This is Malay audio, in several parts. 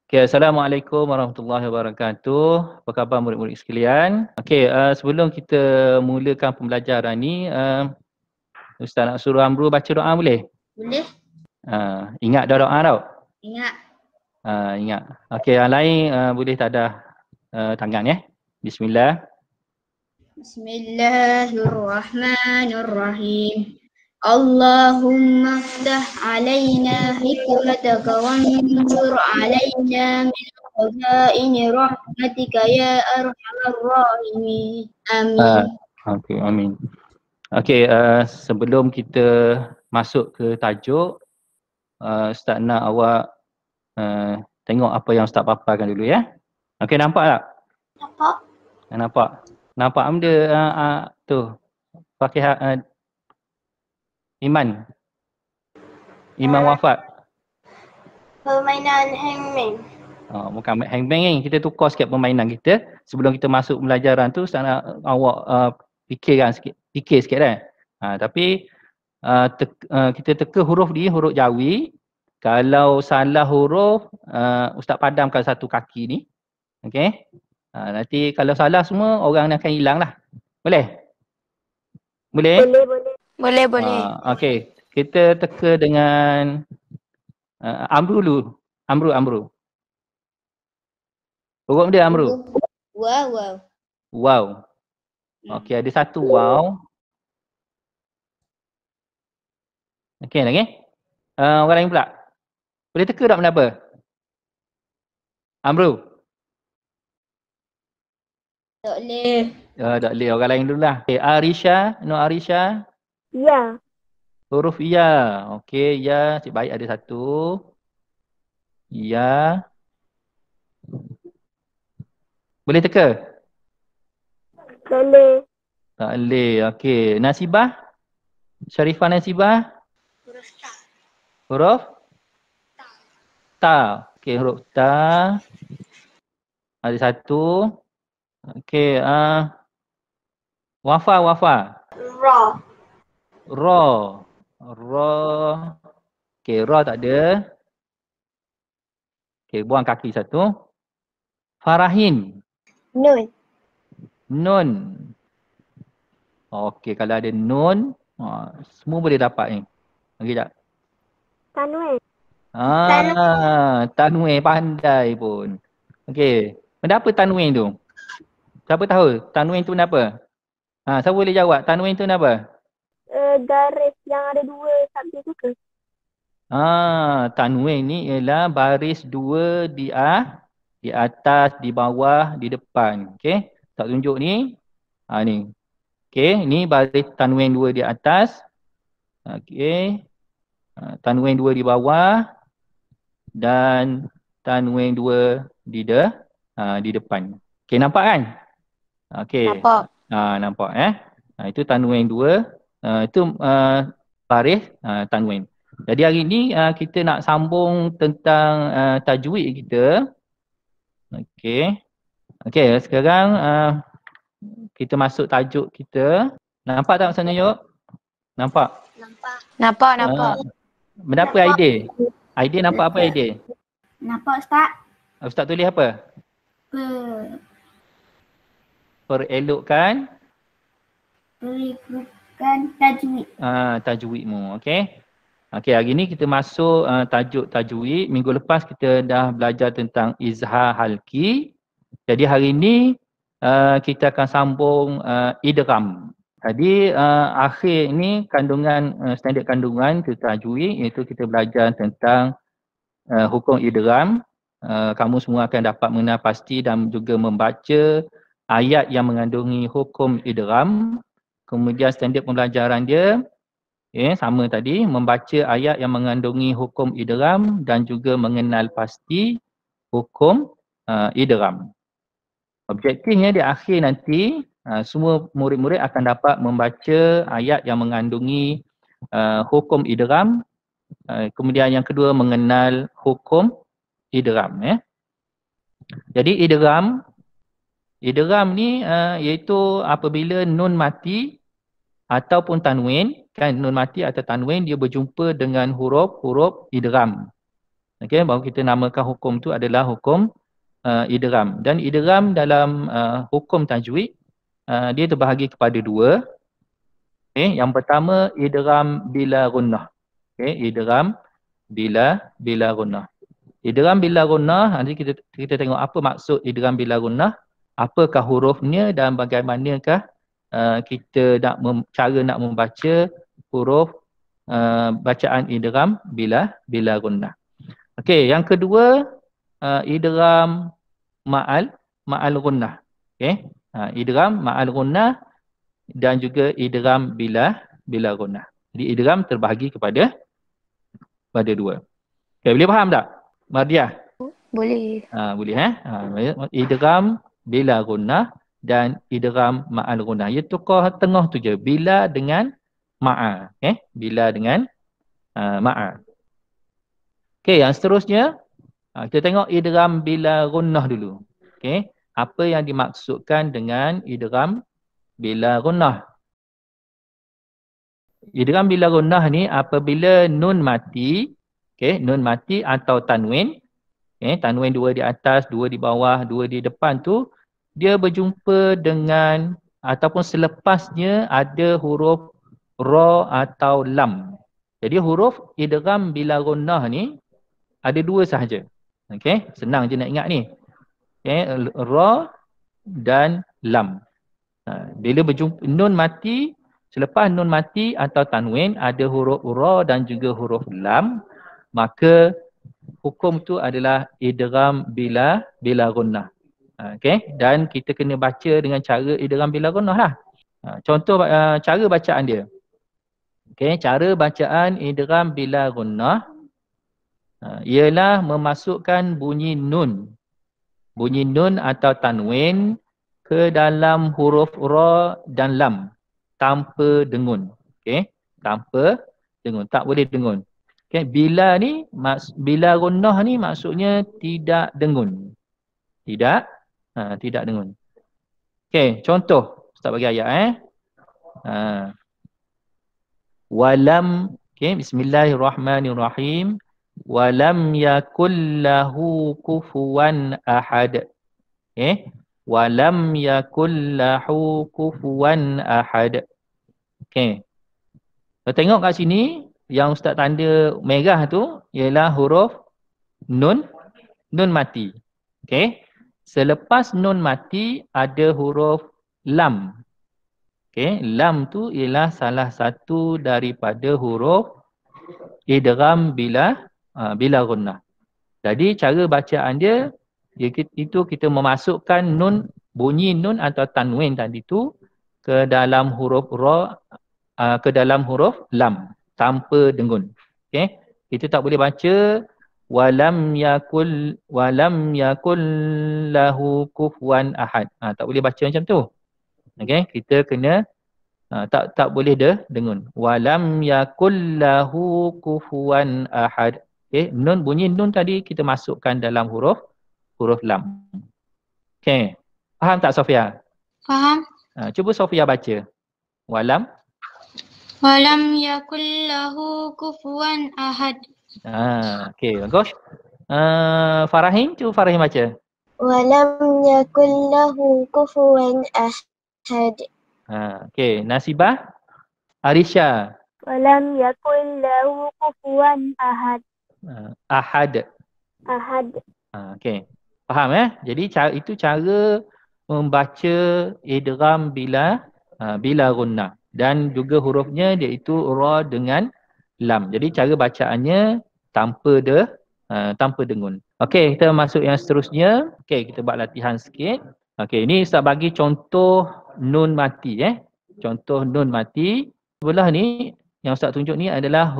Okay, Assalamualaikum warahmatullahi wabarakatuh. Apa khabar murid-murid sekalian? Okay, sebelum kita mulakan pembelajaran ni, Ustaz nak suruh Amru baca doa boleh? Boleh? Ingat dah doa tau? Ingat. Ingat. Okay, yang lain boleh tadah tangan ya. Bismillah. Bismillahirrahmanirrahim. Allahumma ftah alaina hikmataka wanshur alaina min khazaini rahmatika ya arhamar rahimin. Amin. Okay, amin. Okay, sebelum kita masuk ke tajuk, Ustaz nak awak tengok apa yang Ustaz paparkan dulu ya. Okay, nampak tak? Nampak? Nampak? Nampak benda tu pakai Iman. Iman wafat. Permainan hangman. Bukan hangman ni. Kita tukar sikit permainan kita. Sebelum kita masuk pembelajaran tu, Ustaz nak awak fikir sikit kan. Tapi kita teka huruf ni, huruf Jawi. Kalau salah huruf, Ustaz padamkan satu kaki ni. Okey. Nanti kalau salah semua, orang ni akan hilang lah. Boleh? Boleh? Boleh. Okey. Kita teka dengan Amru dulu. Amru. Huruf dia Amru. Wow. Okey, ada satu wow. Okey lagi. Orang lain pula. Boleh teka tak benda apa? Amru. Tak boleh. Tak boleh. Orang lain dulu lah. Okay, Arisha. No Arisha. Ya. Huruf ya. Okey, ya. Cik baik ada satu. Ya. Boleh teka? Boleh. Tak boleh. Okey. Nasibah? Syarifah Nasibah? Huruf ta. Huruf? Ta. Okey, huruf ta. Ada satu. Okey. Wafa. Ra. Okey, ra tak ada. Okey, buang kaki satu. Farahin. Nun. Okey, kalau ada nun, semua boleh dapat ni. Okey tak? Tanwin. Tanwin pandai pun. Okey. Benda apa tanwin tu? Siapa tahu? Tanwin tu benda apa? Siapa boleh jawab? Tanwin tu benda apa? Garis yang ada dua sabit tu ke? Tanwin ni ialah baris dua di atas, di bawah, di depan. Okey. Tak tunjuk ni. Ni. Okey, ni baris tanwin dua di atas. Okey. Tanwin dua di bawah dan tanwin dua di depan. Okey, nampak kan? Okey. Nampak. Nampak itu tanwin dua. Itu baris tanwin. Jadi hari ni kita nak sambung tentang tajwid kita. Okey. Okey, sekarang kita masuk tajuk kita. Nampak tak sana Yuk? Nampak? Nampak. Benda apa idea? Idea nampak apa idea? Nampak Ustaz? Ustaz tulis apa? Perelokkan Tajwid. Tajwidmu. Okey. Okey, hari ni kita masuk tajuk tajwid. Minggu lepas kita dah belajar tentang izhar halki. Jadi hari ni kita akan sambung idgham. Tadi akhir ni standard kandungan ke tajwid, iaitu kita belajar tentang hukum idgham. Kamu semua akan dapat mengenal pasti dan juga membaca ayat yang mengandungi hukum idgham. Kemudian standard pembelajaran dia sama tadi, membaca ayat yang mengandungi hukum idgham dan juga mengenal pasti hukum idgham. Objektifnya di akhir nanti semua murid-murid akan dapat membaca ayat yang mengandungi hukum idgham. Kemudian yang kedua mengenal hukum idgham. Jadi idgham ni iaitu apabila nun mati ataupun tanwin, kan nun mati atau tanwin dia berjumpa dengan huruf idgham. Okey, baru kita namakan hukum tu adalah hukum idgham. Dan idgham dalam hukum tajwid dia terbahagi kepada dua. Okey, yang pertama idgham bila gunnah. Okey, idgham bila gunnah. Idgham bila gunnah, nanti kita tengok apa maksud idgham bila gunnah, apakah hurufnya dan bagaimanakah kita cara nak membaca huruf bacaan idgham bila gunnah. Okey, yang kedua idgham ma'al gunnah. Okey, idgham ma'al gunnah dan juga idgham bila gunnah. Jadi idgham terbahagi kepada dua. Okey, boleh faham tak, Mardiah? Boleh. Boleh idgham bila gunnah dan idgham ma'al gunnah. Ia tukar tengah tu je, bila dengan ma'a. Okey, bila dengan ma'a. Okey, yang seterusnya kita tengok idgham bila gunnah dulu. Okey, apa yang dimaksudkan dengan idgham bila gunnah? Idgham bila gunnah ni apabila nun mati, okey, nun mati atau tanwin, tanwin dua di atas, dua di bawah, dua di depan tu, dia berjumpa dengan ataupun selepasnya ada huruf ra atau lam. Jadi huruf idgham bila gunnah ni ada dua sahaja. Okey, senang je nak ingat ni. Okey, ra dan lam. Bila berjumpa nun mati, selepas nun mati atau tanwin ada huruf ra dan juga huruf lam, maka hukum tu adalah idgham bila gunnah. Okey, dan kita kena baca dengan cara idgham bila gunnah lah. Contoh cara bacaan dia. Okey, cara bacaan idgham bila gunnah ialah memasukkan bunyi nun atau tanwin ke dalam huruf ra dan lam tanpa dengun. Okey, tanpa dengun, tak boleh dengun. Okey, bila gunnah ni maksudnya tidak dengun. Tidak dengun. Okey, contoh Ustaz bagi ayat walam, okey, bismillahirrahmanirrahim. Walam yakul lahu kufuwan ahad. Okey, walam yakul lahu kufuwan ahad. Okey, tengok kat sini yang Ustaz tanda merah tu ialah huruf nun mati. Okey, selepas nun mati ada huruf lam. Okey, lam tu ialah salah satu daripada huruf idgham bila gunnah. Jadi cara bacaan dia itu kita memasukkan bunyi nun atau tanwin tadi tu ke dalam huruf ra, ke dalam huruf lam tanpa dengun. Okey, kita tak boleh baca walam yakul lahu kufuwan ahad. Tak boleh baca macam tu. Okey, kita kena tak boleh dengun. Walam yakul lahu kufuwan ahad. Okey, bunyi nun tadi kita masukkan dalam huruf lam. Okey, faham tak Sofia? Faham. Cuba Sofia baca. Walam yakul lahu kufuwan ahad. Okey, bagus. Farahim, cuba Farahim baca. Walam yakul lahu kufuwan ahad. Okey, Nasibah, Arisha. Walam yakul lahu kufuwan ahad. Ahad. Okey, faham Jadi itu cara membaca idgham bila gunnah dan juga hurufnya iaitu ra dengan lam. Jadi cara bacaannya tanpa dengun. Okey, kita masuk yang seterusnya. Okey, kita buat latihan sikit. Okey, ini Ustaz bagi contoh nun mati Contoh nun mati. Sebelah ni yang Ustaz tunjuk ni adalah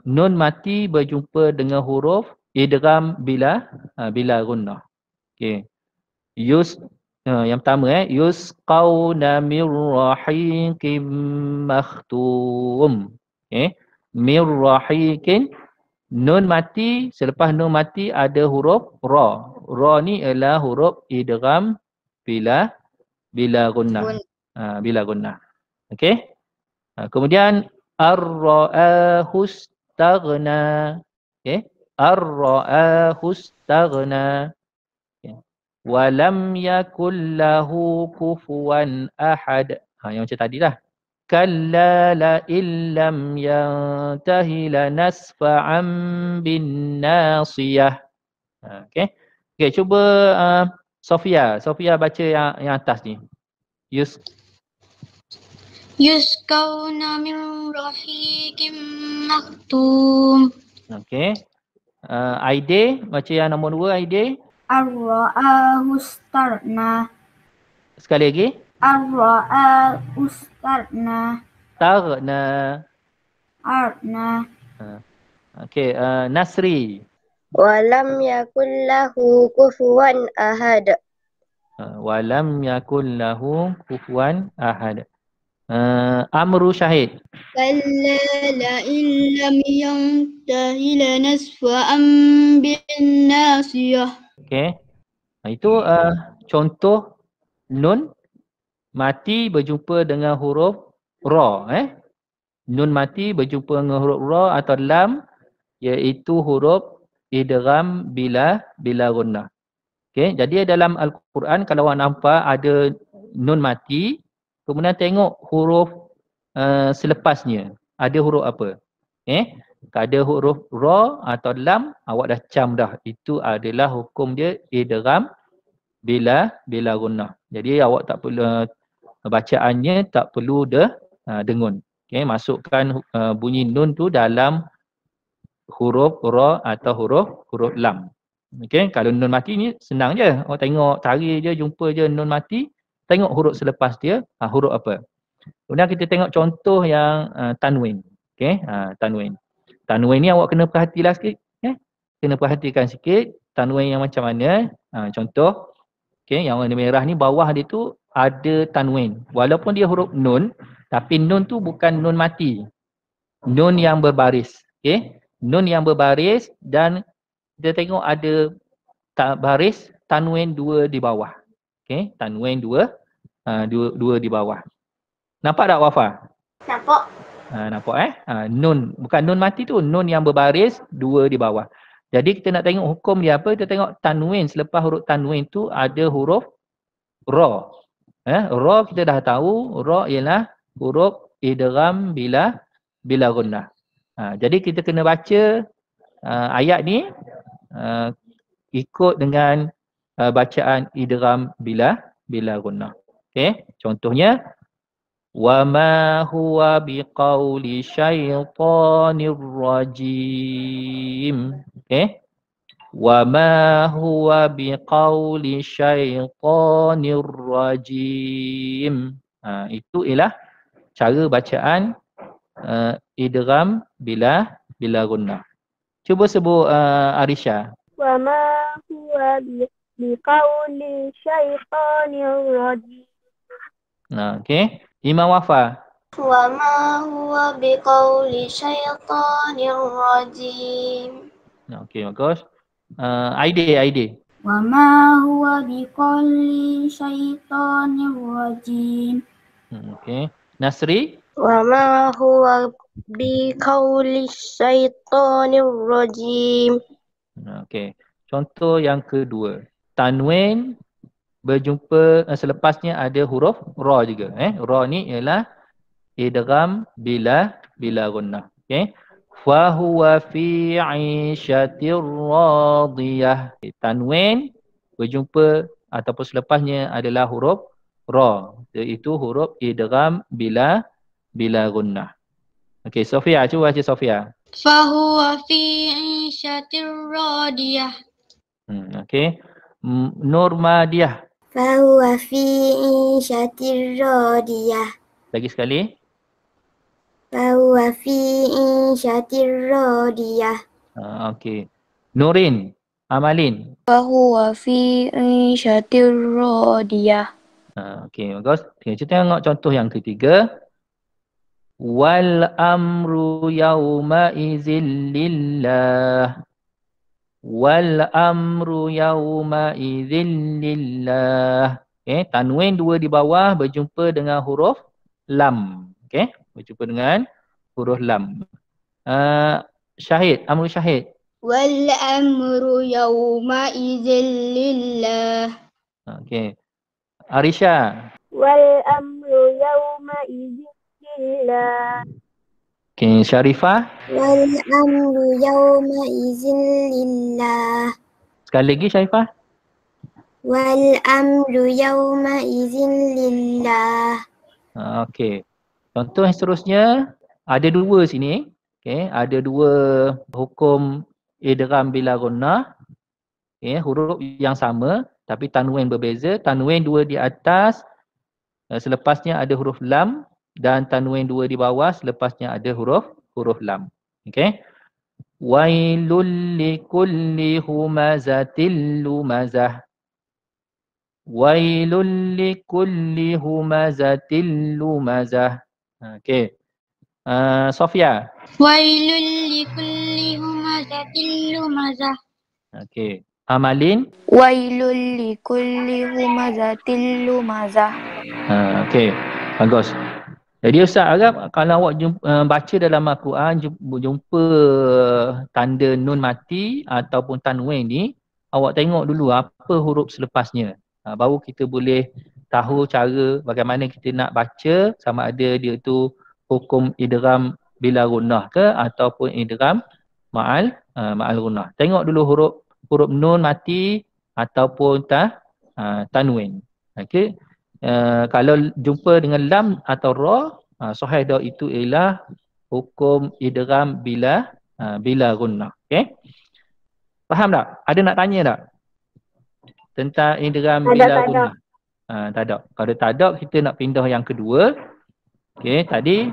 nun mati berjumpa dengan huruf idgham bila gunnah. Okey. Yang pertama yusqauna mir rahiqim makhtum. Okey. Mir rahiqin, nun mati, selepas nun mati ada huruf ra. Ra ni ialah huruf idgham bila gunnah. Bila gunnah. Okey. Kemudian ar-ra'ahu istaghna. Okey. ar-ra'ahu istaghna. Okay. Walam yakul lahu kufuwan ahad. Yang macam tadi lah. Kalla la illam yantahi lanasfa'an bin nasiyah. Okay. Okay, cuba Sofia. Sofia baca yang atas ni. Yusqawna min rahiqim maktum. Okay. Aide, baca yang nombor 2 Aide. Ar-ra'ahu istaghna. Sekali lagi. Ar-ra'ahu istaghna. Taghna. Arna. Okay, Nasri. Walam yakul lahu kufuwan ahad. Walam yakul lahu kufuwan ahad. Amru Syahid. Kalla la illam yantahi lanasfa'an bin nasiyah. Okay. Itu contoh nun mati berjumpa dengan huruf ra. Nun mati berjumpa dengan huruf ra atau lam, iaitu huruf idgham bila gunnah. Okay. Jadi dalam Al-Quran kalau awak nampak ada nun mati, kemudian tengok huruf selepasnya. Ada huruf apa? Kalau ada huruf ra atau lam, awak dah cam dah. Itu adalah hukum dia idgham bila gunnah. Jadi awak tak perlu bacaannya tak perlu dengun. Okay, masukkan bunyi nun tu dalam huruf ra atau huruf lam. Okay, kalau nun mati ni senang je. Awak tengok, cari je, jumpa je nun mati, tengok huruf selepas dia, huruf apa. Kemudian kita tengok contoh yang tanwin. Okay, tanwin. Tanwin ni awak kena perhatilah sikit. Kena perhatikan sikit tanwin yang macam mana. Contoh, okay, yang warna merah ni bawah dia tu ada tanwin. Walaupun dia huruf nun, tapi nun tu bukan nun mati. Nun yang berbaris. Okay, nun yang berbaris dan kita tengok ada baris tanwin 2 di bawah. Okay, tanwin 2 di bawah. Nampak tak Wafa? Nampak? Nampak nun, bukan nun mati tu, nun yang berbaris 2 di bawah. Jadi kita nak tengok hukum dia apa, kita tengok tanwin, selepas huruf tanwin tu ada huruf ra. Ra kita dah tahu, ra ialah huruf idgham bila gunnah. Jadi kita kena baca ayat ni ikut dengan bacaan idgham bila gunnah. Okay, contohnya wa ma huwa biqauli syaitanir rajim. Okay, wa ma huwa biqauli syaitanir rajim. Itu ialah cara bacaan idgham bila gunnah. Cuba sebut Arisha. Wa ma huwa biqauli syaitanir rajim. Okay. Imam Wafa. Wa ma huwa biqauli syaitanir rajim. Okay, bagus. Aide. Wa ma huwa biqauli syaitanir rajim. Okay. Nasri. Wa ma huwa biqauli syaitanir rajim. Okay. Contoh yang kedua. Tanwin berjumpa selepasnya ada huruf ra juga. Ra ni ialah idgham bila gunnah. Okay. Fa huwa fi 'ishatir radiyah. Tanwin berjumpa ataupun selepasnya adalah huruf ra, iaitu huruf idgham bila gunnah. Okey, Sofia, cuba baca Sofia. Fahuwa fi 'ishatir radiyah. Okey. Nurmadiyah. Fahuwa fi 'ishatir radiyah. Lagi sekali. Fahuwa fi 'ishatir radiyah. Okey. Nurin, Amalin. Fahuwa fi 'ishatir radiyah. Okey, bagus. Kita tengok contoh yang ketiga. Wal amru yawma idzin lillah. Wal amru yawma idzin lillah. Okay, tanwin 2 di bawah berjumpa dengan huruf lam. Okay, berjumpa dengan huruf lam. Syahid, Amru Syahid. والأمر يومئذ لله. Okey. Arisha. Wal amru yawma lillah. Okey, Syarifah. والأمر يومئذ لله. Sekali lagi Syarifah. والأمر يومئذ لله. Okey. Contoh yang seterusnya ada dua sini. Okey, ada dua hukum idgham bila gunnah. Okey, huruf yang sama tapi tanwin berbeza. Tanwin dua di atas, selepasnya ada huruf lam, dan tanwin dua di bawah, selepasnya ada huruf lam. Okey. Wailul likulli humazatil lumazah. Wailul likulli humazatil lumazah. Okey. Sofia. ويل لكل همزة لمزة. Okey. Amalin. ويل لكل همزة لمزة. Okey. Bagus. Jadi Ustaz harap kalau awak baca dalam Al-Quran jumpa tanda nun mati ataupun tanwin ni, awak tengok dulu apa huruf selepasnya. Baru kita boleh tahu cara bagaimana kita nak baca, sama ada dia tu hukum idgham bila gunnah ke ataupun idgham ma'al gunnah. Tengok dulu huruf nun mati ataupun tanwin. Okey. Kalau jumpa dengan lam atau ra, sahih dah, itu ialah hukum idgham bila gunnah. Okey. Faham tak? Ada nak tanya tak? Tentang idgham bila gunnah. Tak ada. Kalau tak ada, kita nak pindah yang kedua. Okey, tadi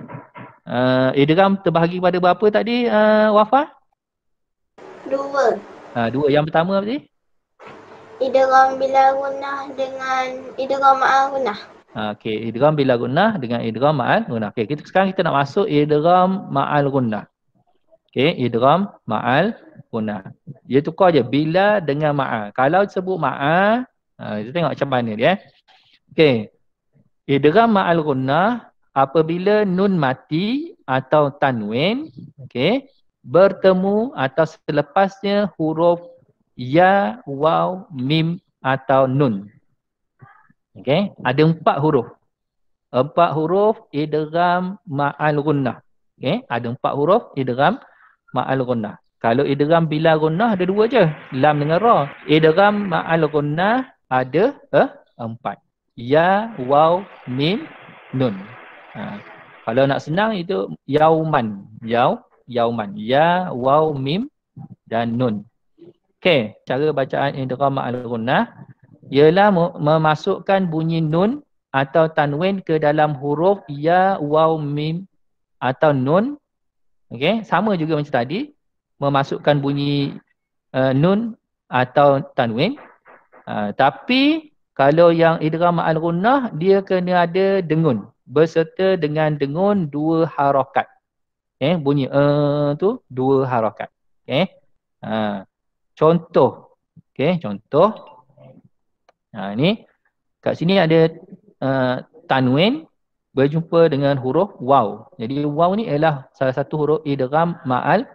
idgham terbahagi pada berapa tadi, Wafa? Dua. Dua. Yang pertama apa tadi? Idgham bila gunnah dengan idgham ma'al gunnah. Okey, idgham bila gunnah dengan idgham ma'al gunnah. Okey, sekarang kita nak masuk idgham ma'al gunnah. Okey, idgham ma'al gunnah. Dia tukar je bila dengan ma'al. Kalau sebut ma'al, kita tengok macam mana dia. Okey. Idgham ma'al gunnah apabila nun mati atau tanwin, okey, bertemu atau selepasnya huruf ya, waw, mim atau nun. Okey, ada 4 huruf. 4 huruf idgham ma'al gunnah. Okey, ada 4 huruf idgham ma'al gunnah. Kalau idgham bila gunnah ada 2 je, lam dengan ra. Idgham ma'al gunnah ada 4. Ya, waw, mim, nun. Kalau nak senang itu yauman. Yauman. Ya, waw, mim dan nun. Okey, cara bacaan idgham ma'al gunnah ialah memasukkan bunyi nun atau tanwin ke dalam huruf ya, waw, mim atau nun. Okey, sama juga macam tadi, memasukkan bunyi nun atau tanwin. Tapi kalau yang idgham ma'al gunnah, dia kena ada dengun berserta dengan dengun 2 harakat. Okey, bunyi tu 2 harakat. Okey. Contoh. Okey, contoh. Ni kat sini ada tanwin berjumpa dengan huruf waw. Jadi waw ni ialah salah satu huruf idgham ma'al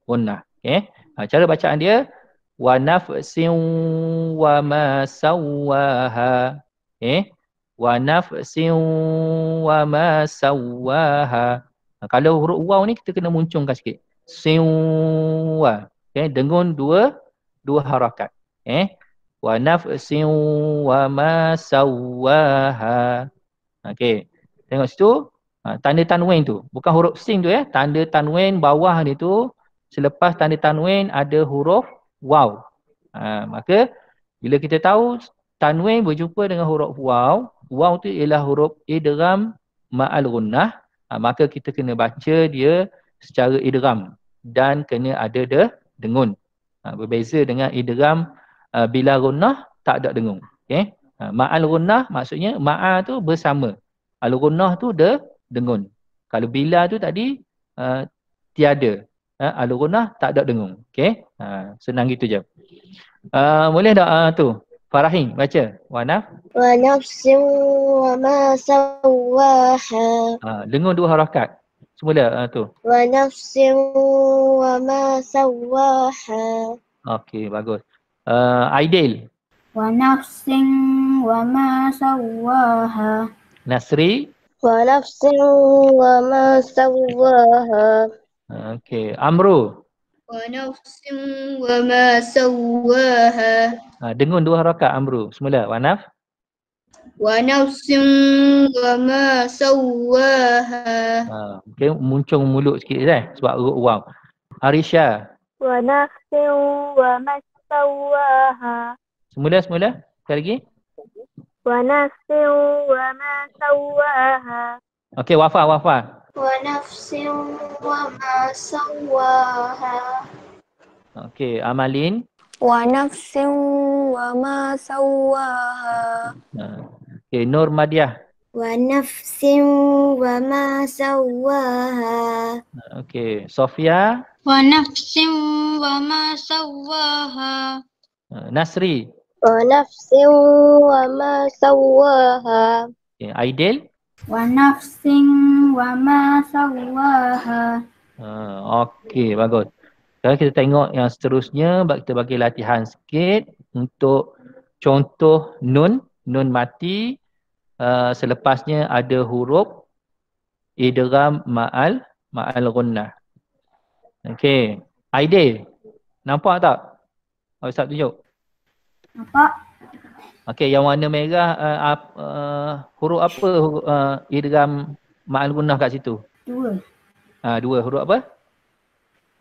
gunnah. Okey. Cara bacaan dia wa nafsin wa ma sawwaha. Okey. Wa nafsin wa ma sawwaha. Kalau huruf waw ni kita kena muncungkan sikit. Siwa. Okey, dengun dua harakat. Wa nafsin wa ma sawwaha. Okey. Tengok situ, tanda tanwin tu. Bukan huruf sin tu ya. Tanda tanwin bawah ni tu, selepas tanda tanwin ada huruf waw. Maka bila kita tahu tanwin berjumpa dengan huruf waw, waw tu ialah huruf idgham ma'al gunnah, maka kita kena baca dia secara idgham dan kena ada dengun. Berbeza dengan idgham bila gunnah tak ada dengung. Okey. Ma'al gunnah maksudnya ma'a tu bersama. Al gunnah tu dengun. Kalau bila tu tadi tiada. Al gunnah tak ada dengung. Okey. Senang gitu je. Boleh tak tu? Farahin baca. Wa Wa nafsin wa ma sawwaha. Dengung 2 harakat. Semula tu. ونفس وما سواها Okey, bagus. Aidil, ونفس وما سواها Nasri. ونفس وما سواها Okey, Amru. ونفس وما سواها Dengun 2 harakat Amru. Semula. Wanaf. ونفس وما سواها Okey, muncung mulut sikit sebab huruf waw. Arisha. ونفس وما سواها Semula. Sekali lagi. ونفس وما سواها Okey, Wafa. ونفس وما سواها Okey, Amalin. ونفس وما سواها Okey, Nur Madiah. ونفس وما سواها Okey, Sofia. ونفس وما سواها Nasri. ونفس وما سواها Okey, Aidil. ونفس وما سواها Okey, bagus. Sekarang kita tengok yang seterusnya. Kita bagi latihan sikit untuk contoh nun mati. Selepasnya ada huruf idgham ma'al ghunnah. Okey. Aidil, nampak tak? Ustaz tunjuk. Nampak? Okey, yang warna merah huruf apa idgham ma'al ghunnah kat situ? Dua. Dua huruf apa?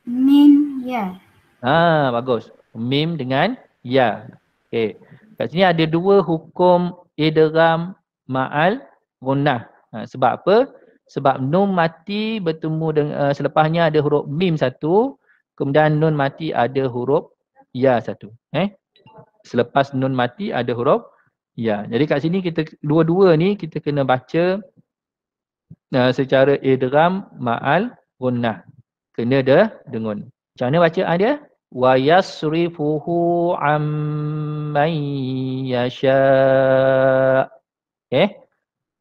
Mim ya. Bagus. Mim dengan ya. Okey. Kat sini ada 2 hukum idgham ma'al ghunnah. Sebab apa? Sebab nun mati bertemu dengan selepasnya ada huruf mim satu, kemudian nun mati ada huruf ya satu. Selepas nun mati ada huruf ya. Jadi kat sini kita dua-dua ni kita kena baca secara idgham ma'al ghunnah. Kena dengun. Macam mana bacaan dia? Wa yasrifuhu amman yasha.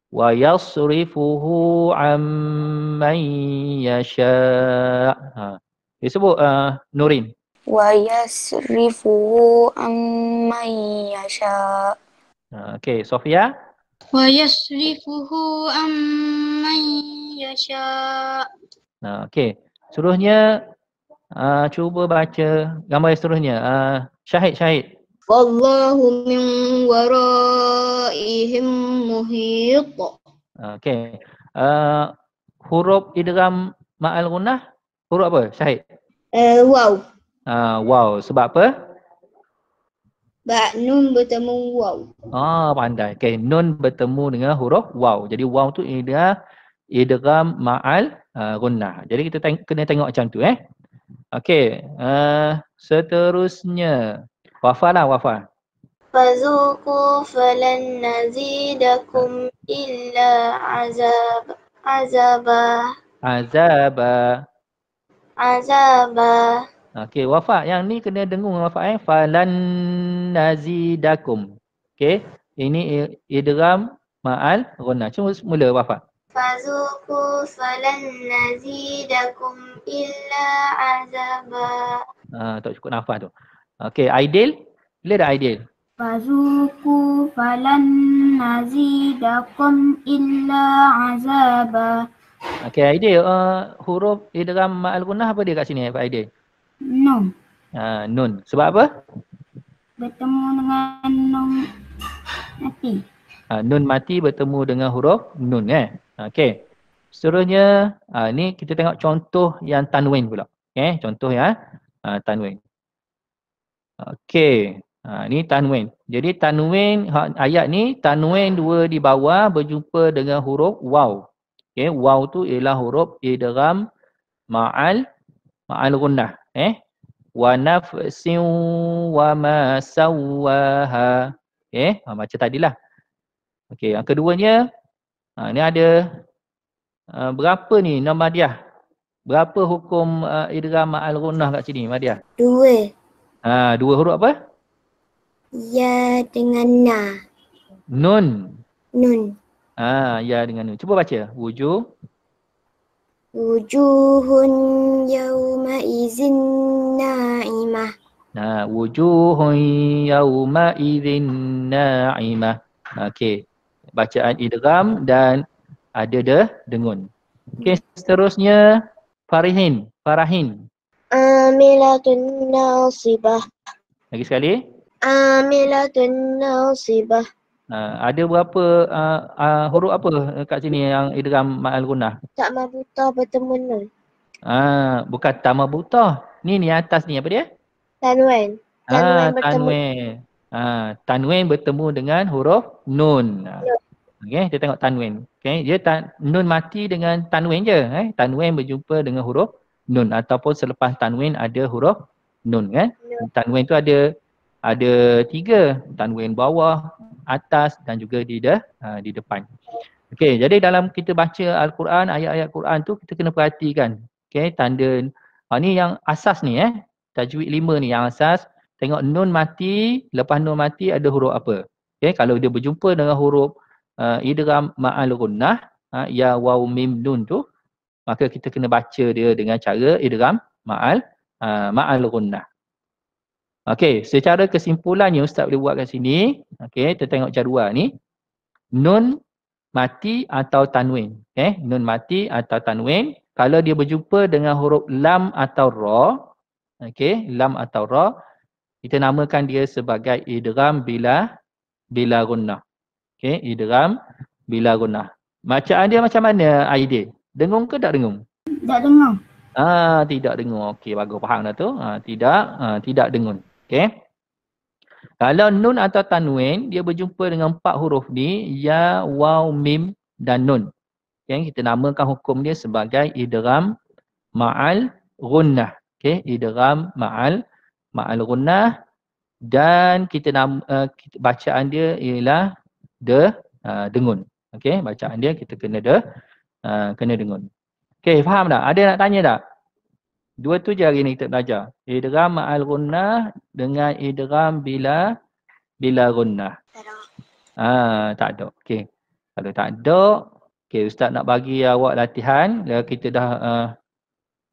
Wa yasrifuhu amman yasha. Dia sebut Nurin. ويصرفه عمن يشاء Okey, Sofia. ويصرفه عمن يشاء Okey. Seterusnya cuba baca gambar yang seterusnya. Syahid. والله من ورائهم محيط Okey. Huruf idgham ma'al ghunnah huruf apa? Syahid. واو Wow. Sebab apa? Ba nun bertemu waw. Pandai. Okey, nun bertemu dengan huruf waw. Jadi waw tu idgham ma'al ghunnah. Jadi kita kena tengok macam tu Okey, seterusnya Wafa. فذوقوا فلن نزيدكم إلا عذابا Okey, Wafa yang ni kena dengung Wafa falan nazidakum. Okey, ini idgham ma'al ghunnah. Cuma mula Wafa. فذوقوا فلن نزيدكم إلا عذابا Tak cukup nafas tu. Okey, Aidil. Bila dah Aidil? Fazuku falan nazidakum illa azaba. Okey, Aidil, huruf idgham ma'al ghunnah apa dia kat sini Pak Aidil? Nun. Nun. Sebab apa? Bertemu dengan nun mati. Nun mati bertemu dengan huruf nun Okey. Seterusnya ni kita tengok contoh yang tanwin pula. Contoh yang tanwin. Okey. Ni tanwin. Jadi tanwin ayat ni tanwin dua di bawah berjumpa dengan huruf waw. Okey, waw tu ialah huruf idgham ma'al ghunnah. Wa nafsin wa ma sawwaha. Macam tadilah. Okey, yang keduanya ni ada berapa ni nama Madiah? Berapa hukum idgham ma'al ghunnah kat sini Madiah? Dua. Dua huruf apa? Ya dengan na. Nun. Nun. Ya dengan nun. Cuba baca. Wujud. Wujuhun yawmaizin na'imah. Nah, wujuhun yawma idzin na'imah. Okey. Bacaan idgham dan ada dengun. Okey, seterusnya farahin. Amilatun nasibah. Lagi sekali. Amilatun nasibah. Ada berapa huruf apa kat sini yang idgham ma'al gunnah? Tak mabuta bertemu nun. Bukan tamabutah. Ni atas ni apa dia? Tanwin. Tanwin bertemu. Tanwin. Tanwin bertemu dengan huruf nun. Okey, kita tengok tanwin. Okey, dia nun mati dengan tanwin je, Tanwin berjumpa dengan huruf nun ataupun selepas tanwin ada huruf nun, kan? Tanwin tu ada 3, tanwin bawah, atas dan juga di depan. Okey, jadi dalam kita baca Al-Quran, ayat-ayat Quran tu kita kena perhatikan. Okey, tanda ni yang asas ni, tajwid 5 ni yang asas. Tengok nun mati, lepas nun mati ada huruf apa. Okey, kalau dia berjumpa dengan huruf idgham ma'al gunnah, ya waw mim nun tu, maka kita kena baca dia dengan cara idgham ma'al gunnah. Okey, secara kesimpulannya Ustaz boleh buat kat sini. Okey, kita tengok jadual ni. Nun mati atau tanwin. Nun mati atau tanwin. Kalau dia berjumpa dengan huruf lam atau ra, lam atau ra, kita namakan dia sebagai idgham bila gunnah. Idgham bila gunnah. Bacaan dia macam mana, Aidil? Dengung ke tak dengung? Tak dengar. Tidak dengung. Okey, bagus, faham dah tu. Tidak dengung. Okey. Kalau nun atau tanwin, dia berjumpa dengan 4 huruf ni, ya, waw, mim dan nun. Kita namakan hukum dia sebagai idgham ma'al gunnah. Idgham ma'al gunnah, dan bacaan dia ialah dengun. Bacaan dia kita kena dengun. Faham tak? Ada nak tanya tak? Dua tu je hari ni kita belajar. Idgham ma'al gunnah dengan idgham bila gunnah. Tak ada. Okey. Kalau tak ada, Ustaz nak bagi awak latihan. Kita dah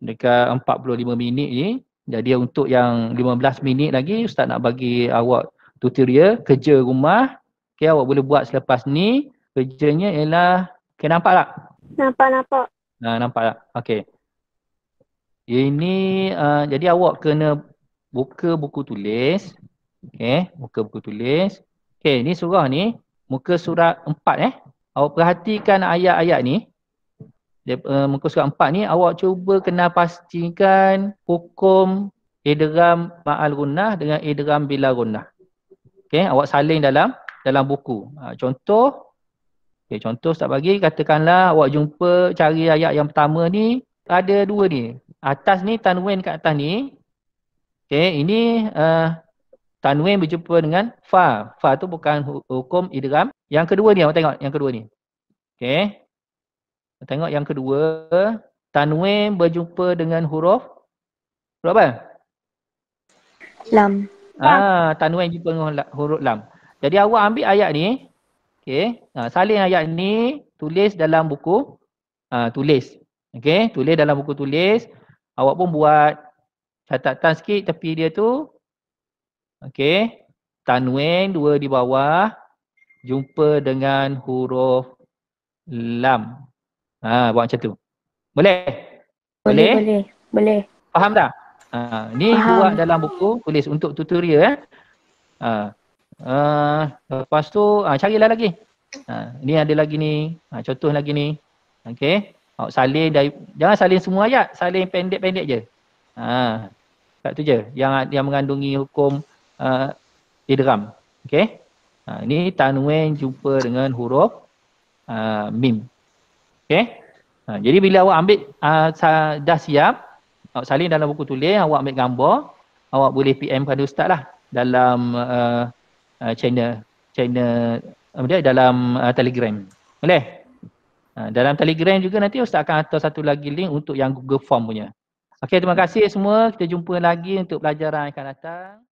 dekat 45 minit ni. Jadi untuk yang 15 minit lagi, Ustaz nak bagi awak tutorial kerja rumah. Awak boleh buat selepas ni. Kerjanya ialah, nampak tak? Nampak. Nampak tak? Okey. Ini jadi awak kena buka buku tulis. Buka buku tulis. Ni surah ni, muka surat 4 Awak perhatikan ayat-ayat ni. Muka surat 4 ni, awak cuba kena pastikan hukum idgham ma'al gunnah dengan idgham bila gunnah. Awak salin dalam buku. Contoh Ustaz bagi, katakanlah awak jumpa cari ayat yang pertama ni, ada 2 ni. Atas ni, tanwin kat atas ni. Ini tanwin berjumpa dengan fa. Fa tu bukan hukum idgham. Yang kedua ni, awak tengok yang kedua ni. Tengok yang kedua, tanwin berjumpa dengan huruf apa? Lam. Tanwin jumpa dengan huruf lam. Jadi awak ambil ayat ni, salin ayat ni, tulis dalam buku tulis. Tulis dalam buku tulis. Awak pun buat catatan sikit tepi dia tu. Tanwin 2 di bawah jumpa dengan huruf lam. Buat macam tu. Boleh? Boleh. Faham tak? Ni faham. Buat dalam buku tulis untuk tutorial. Lepas tu carilah lagi. Ni ada lagi ni. Contoh lagi ni. Awak salin jangan salin semua ayat, salin pendek-pendek je. Kat tu je yang mengandungi hukum idgham. Ni tanwin jumpa dengan huruf mim. Jadi bila awak ambil dah siap, awak salin dalam buku tulis, awak ambil gambar, awak boleh PM pada ustaz lah dalam channel dalam Telegram. Boleh? Dalam Telegram juga nanti Ustaz akan hantar satu lagi link untuk yang Google Form punya. Okey, terima kasih semua. Kita jumpa lagi untuk pelajaran yang akan datang.